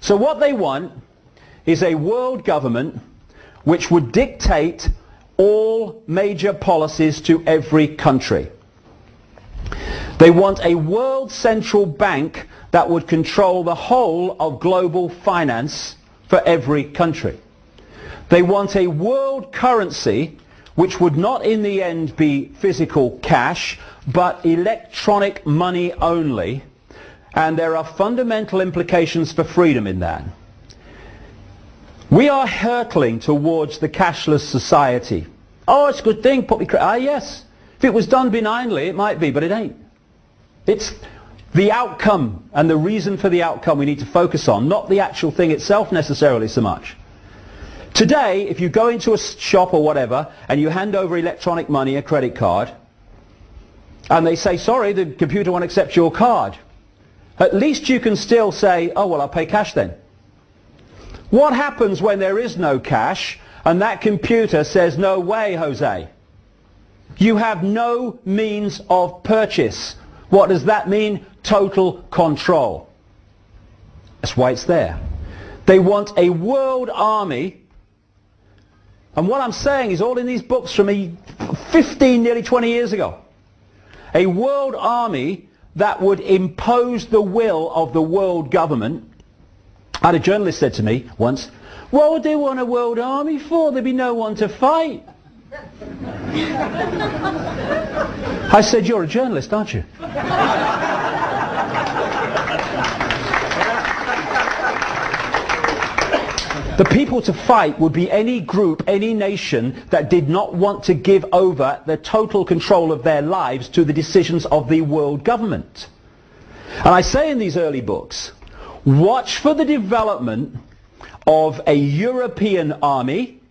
So what they want is a world government which would dictate all major policies to every country. They want a world central bank that would control the whole of global finance for every country. They want a world currency which would not in the end be physical cash, but electronic money only. And there are fundamental implications for freedom in that. We are hurtling towards the cashless society. Oh, it's a good thing. Yes. If it was done benignly, it might be, but it ain't. It's the outcome and the reason for the outcome we need to focus on, not the actual thing itself necessarily so much. Today, if you go into a shop or whatever and you hand over electronic money, a credit card, and they say, sorry, the computer won't accept your card, at least you can still say, oh, well, I'll pay cash then. What happens when there is no cash and that computer says, no way, Jose? You have no means of purchase. What does that mean? Total control. That's why it's there. They want a world army. And what I'm saying is all in these books from 15, nearly 20 years ago. A world army that would impose the will of the world government. I had a journalist said to me once, what would they want a world army for? There'd be no one to fight. I said, you're a journalist, aren't you? The people to fight would be any group, any nation that did not want to give over the total control of their lives to the decisions of the world government. And I say in these early books, watch for the development of a European army.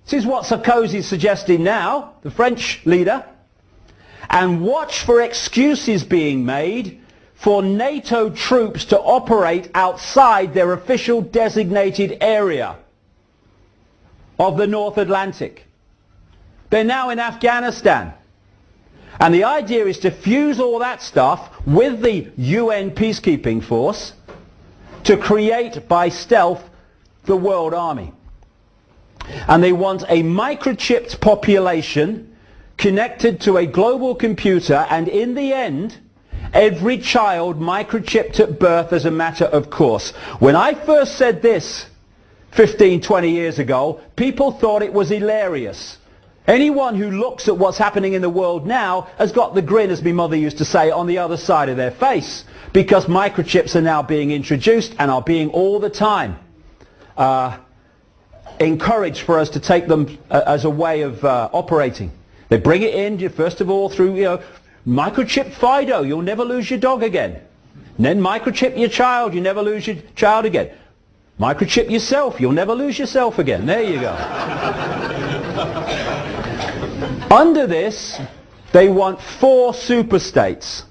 This is what Sarkozy is suggesting now, the French leader. And watch for excuses being made for NATO troops to operate outside their official designated area of the North Atlantic. They're now in Afghanistan. And the idea is to fuse all that stuff with the UN peacekeeping force to create by stealth the world army. And they want a microchipped population connected to a global computer, and in the end, every child microchipped at birth as a matter of course. When I first said this 15, 20 years ago, people thought it was hilarious. Anyone who looks at what's happening in the world now has got the grin, as my mother used to say, on the other side of their face, because microchips are now being introduced and are being all the time encouraged for us to take them as a way of operating. They bring it in, first of all, through, microchip Fido, you'll never lose your dog again. And then microchip your child, you never lose your child again. Microchip yourself, you'll never lose yourself again. There you go. Under this, they want 4 superstates.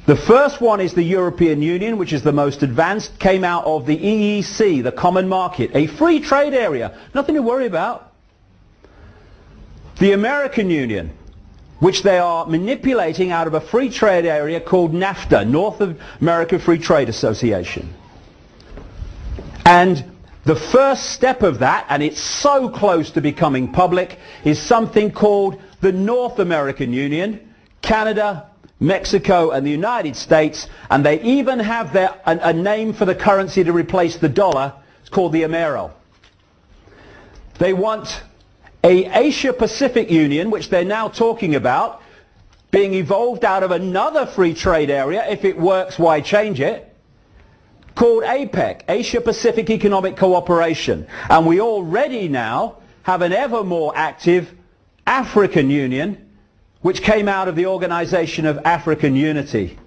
The first one is the European Union, which is the most advanced, came out of the EEC, the Common Market, a free trade area, nothing to worry about. The American Union, which they are manipulating out of a free trade area called NAFTA, North American Free Trade Association. And the first step of that, and it's so close to becoming public, is something called the North American Union, Canada, Mexico and the United States, and they even have a name for the currency to replace the dollar. It's called the Amero. They want a Asia-Pacific Union, which they're now talking about, being evolved out of another free trade area. If it works, why change it? Called APEC, Asia-Pacific Economic Cooperation. And we already now have an ever more active African Union, which came out of the Organization of African Unity.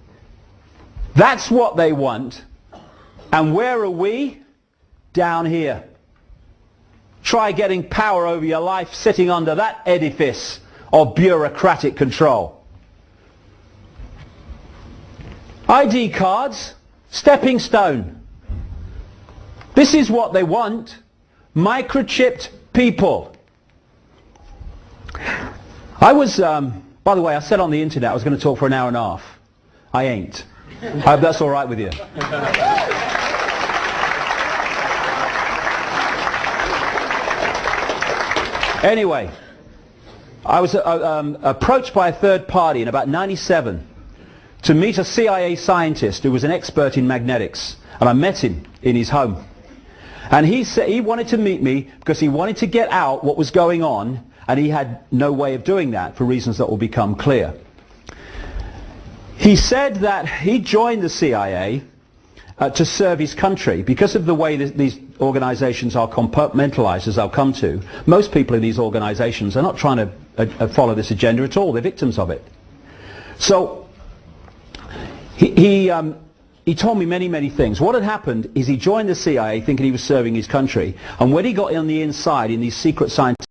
That's what they want. And where are we? Down here. Try getting power over your life sitting under that edifice of bureaucratic control. ID cards, stepping stone. This is what they want. Microchipped people. I was, by the way, I said on the internet I was going to talk for an hour and a half. I ain't. I hope that's all right with you. Anyway, I was approached by a third party in about 97 to meet a CIA scientist who was an expert in magnetics, and I met him in his home. And he said he wanted to meet me because he wanted to get out what was going on, and he had no way of doing that for reasons that will become clear. He said that he joined the CIA to serve his country. Because of the way these organizations are compartmentalized, as I'll come to, most people in these organizations are not trying to follow this agenda at all. They're victims of it. So he told me many things. What had happened is he joined the CIA thinking he was serving his country, and when he got on the inside in these secret scientific